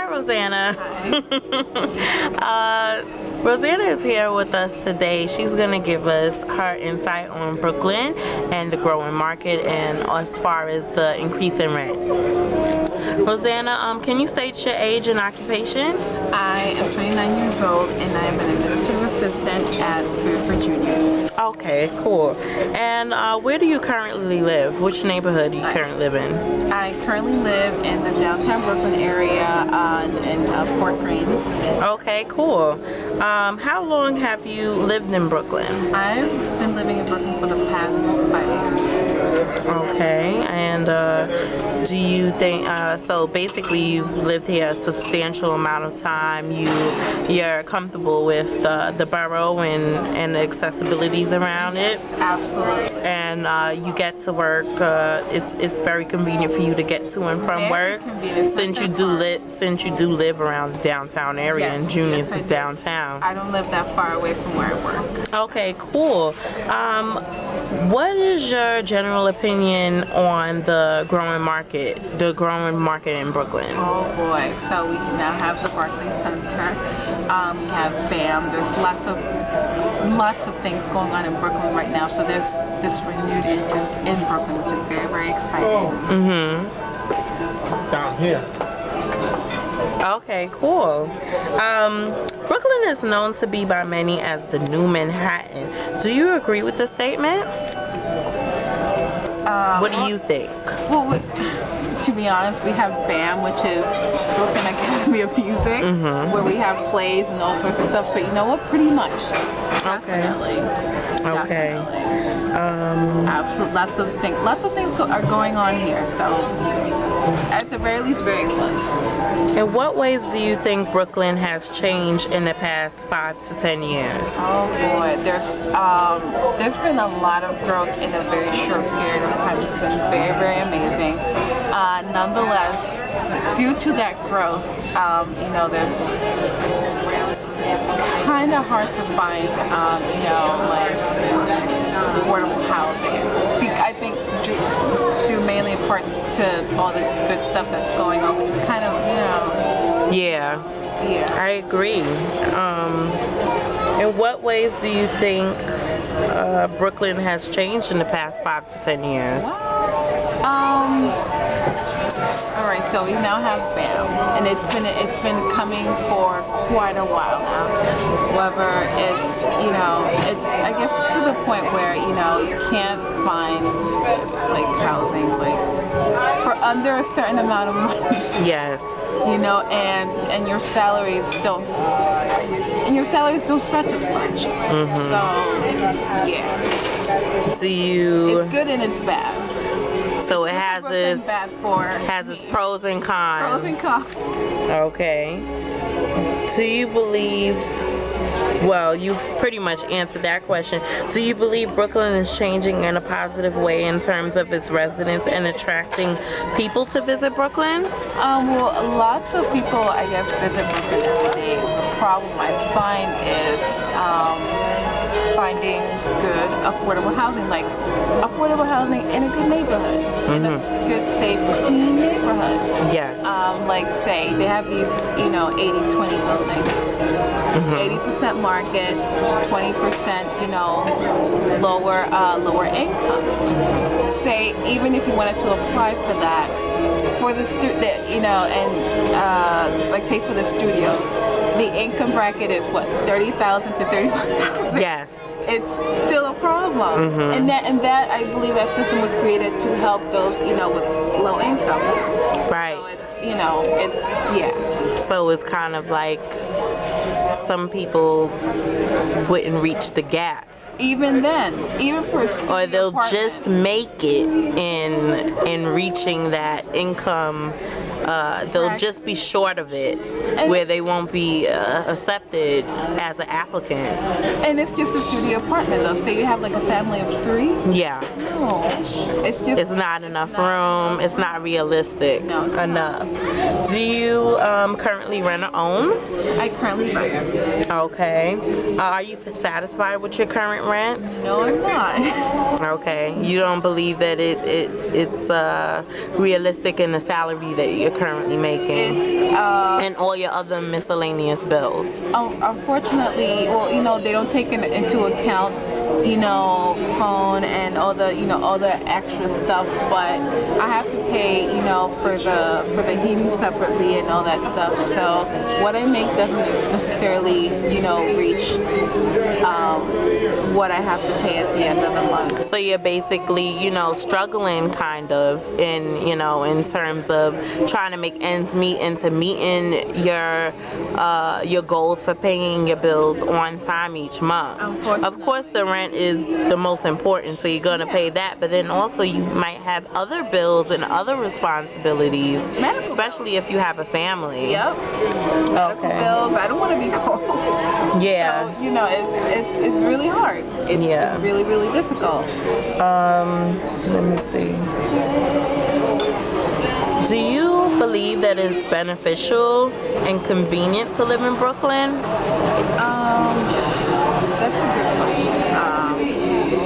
Hi, Rosanna. Hi. Rosanna is here with us today. She's going to give us her insight on Brooklyn and the growing market and as far as the increase in rent. Rosanna, can you state your age and occupation? I am 29 years old and I am an administrative assistant at Food for Juniors. Okay, cool. And where do you currently live? Which neighborhood do you currently live in? I currently live in the downtown Brooklyn area in Fort Greene. Okay, cool. How long have you lived in Brooklyn? I've been living in Brooklyn for the past 5 years. Okay, and do you think, so basically you've lived here a substantial amount of time, you're comfortable with the borough and the accessibilities around it? Yes, absolutely. And you get to work, it's very convenient for you to get to and from work since you do live around the downtown area and Junior's downtown. I don't live that far away from where I work. Okay, cool. What is your general opinion on the growing market in Brooklyn? Oh boy, so we now have the Barclays Center, we have BAM, there's lots of things going on in Brooklyn right now, so there's this renewed interest in Brooklyn, which is very, very exciting. Down here. Okay, cool. Brooklyn is known to be by many as the new Manhattan. Do you agree with the statement? What do you think? Well, to be honest, we have BAM, which is Brooklyn Academy of Music, where we have plays and all sorts of stuff. So you know what? Pretty much. Definitely. Okay. Absolutely. Lots of things are going on here. So at the very least, very close. In what ways do you think Brooklyn has changed in the past 5 to 10 years? Oh boy, there's been a lot of growth in a very short period of time. It's been very, very amazing. Nonetheless, due to that growth, it's kind of hard to find, like affordable housing. I think due mainly in part to all the good stuff that's going on, which is kind of, Yeah, I agree. In what ways do you think Brooklyn has changed in the past 5 to 10 years? All right, so we now have BAM, and it's been coming for quite a while now. However, I guess it's to the point where you can't find like housing for under a certain amount of money. Yes. And your salaries don't stretch as much. So yeah. It's good and it's bad. So it has its pros and cons. Pros and cons. Okay. Do you believe, well, you pretty much answered that question. Do you believe Brooklyn is changing in a positive way in terms of its residents and attracting people to visit Brooklyn? Well, lots of people, I guess, visit Brooklyn every day. The problem I find is finding good, affordable housing, like affordable housing in a good neighborhood, in a good, safe, clean neighborhood. Yes. Like say, they have these, 80-20 buildings. 80% market, 20%, lower income. Say, even if you wanted to apply for that, for the say for the studio, the income bracket is what, 30,000 to 35,000. Yes. It's still a problem, and that I believe that system was created to help those with low incomes. Right. So So it's kind of like some people wouldn't reach the gap. Even then, even for a studio or they'll apartment, just make it in reaching that income. They'll just be short of it, where they won't be accepted as an applicant. And it's just a studio apartment though. Say you have like a family of 3. Yeah. No, it's not enough room. It's not realistic enough. Do you currently rent or own? I currently rent. Okay. Are you satisfied with your current current rent? No, I'm not. Okay. You don't believe that it's realistic in the salary that you're currently making? It's and all your other miscellaneous bills? Unfortunately, well, they don't take into account, phone and all the extra stuff, but I have to pay, for the heating separately and all that stuff. So what I make doesn't necessarily, reach what I have to pay at the end of the month. So you're basically, struggling kind of in terms of trying to make ends meet into meeting your goals for paying your bills on time each month. Of course, the rent is the most important, so you're going to pay that, but then also you might have other bills and other responsibilities, especially if you have a family. Yep. Medical bills. I don't want to be cold. Yeah. So, it's really hard. It's really, really difficult. Let me see. Do you believe that it's beneficial and convenient to live in Brooklyn? That's a good question.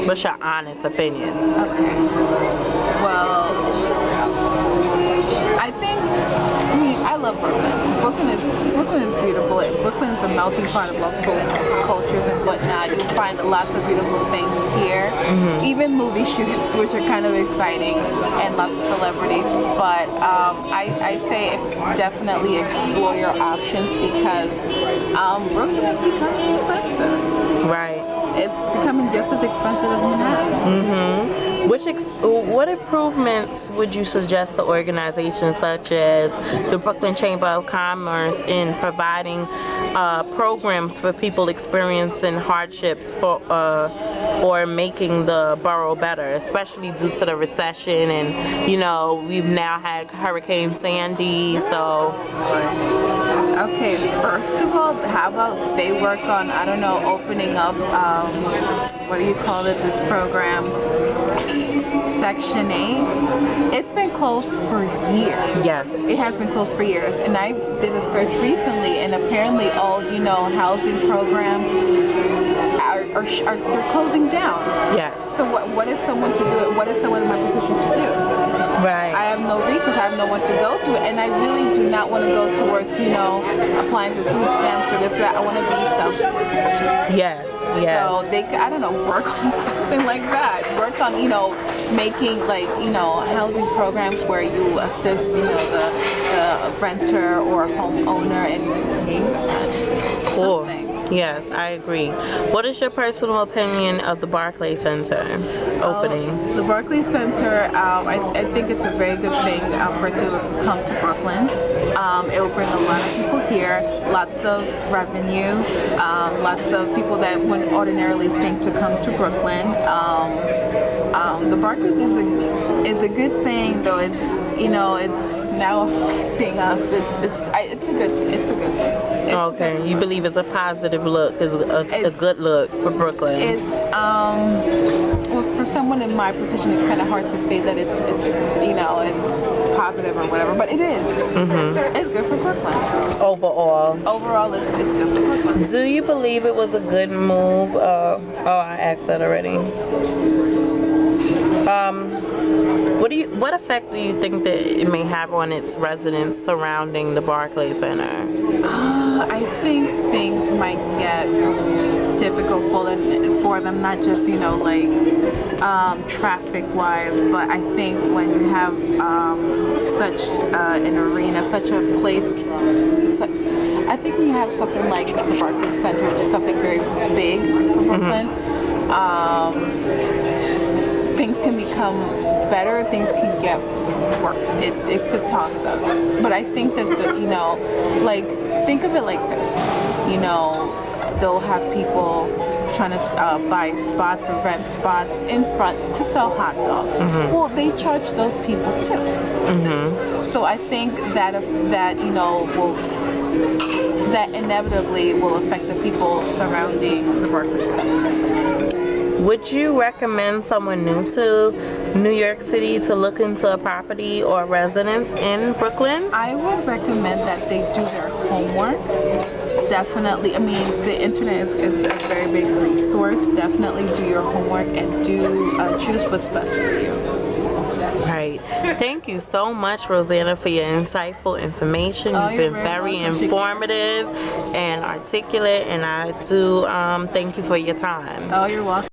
What's your honest opinion? Okay. Well, I love Brooklyn. Brooklyn is beautiful. Brooklyn is a melting pot of both cultures and whatnot. You find lots of beautiful things here. Mm-hmm. Even movie shoots, which are kind of exciting, and lots of celebrities. But I say definitely explore your options because Brooklyn is becoming expensive. Right. It's becoming just as expensive as Manhattan. Mm-hmm. What improvements would you suggest to organizations such as the Brooklyn Chamber of Commerce in providing programs for people experiencing hardships or making the borough better, especially due to the recession and, we've now had Hurricane Sandy, so... Okay, first of all, how about they work on, opening up, what do you call it, this program, Section 8. It's been closed for years. Yes. It has been closed for years. And I did a search recently, and apparently all, housing programs they're closing down. Yes. So what is someone to do? What is someone in my position to do? Right. I have no recourse. I have no one to go to, and I really do not want to go towards, applying for food stamps or this or that. I want to be self-sufficient. Yes. Yes. So they, work on something like that. Work on, making housing programs where you assist, the renter or homeowner in paying rent. Cool. Yes, I agree. What is your personal opinion of the Barclays Center opening? The Barclays Center, I think it's a very good thing for it to come to Brooklyn. It will bring a lot of people here, lots of revenue, lots of people that wouldn't ordinarily think to come to Brooklyn. The Barclays is a good thing, though it's it's now affecting us. It's a good thing. Okay, you believe it's a positive look, it's a good look for Brooklyn. It's well, for someone in my position, it's kind of hard to say that it's positive or whatever, but it is. Mm-hmm. It's good for Brooklyn. Overall, it's good for Brooklyn. Do you believe it was a good move? I asked that already. What effect do you think that it may have on its residents surrounding the Barclays Center? I think things might get difficult for them, not just traffic-wise, but I think when you have such an arena, such a place, I think when you have something like the Barclays Center, which is something very big for Brooklyn. Things can become better, things can get worse. It's a toss-up. But I think that, think of it like this. They'll have people trying to buy spots or rent spots in front to sell hot dogs. Mm-hmm. Well, they charge those people too. Mm-hmm. So I think that that inevitably will affect the people surrounding the Barclays Center. Would you recommend someone new to New York City to look into a property or residence in Brooklyn? I would recommend that they do their homework definitely, I mean, the internet is a very big resource. Definitely do your homework and do choose what's best for you. Right. Thank you so much, Rosanna, for your insightful information. Oh, You've you're been very very welcome. informative and articulate, and I do thank you for your time. Oh, you're welcome.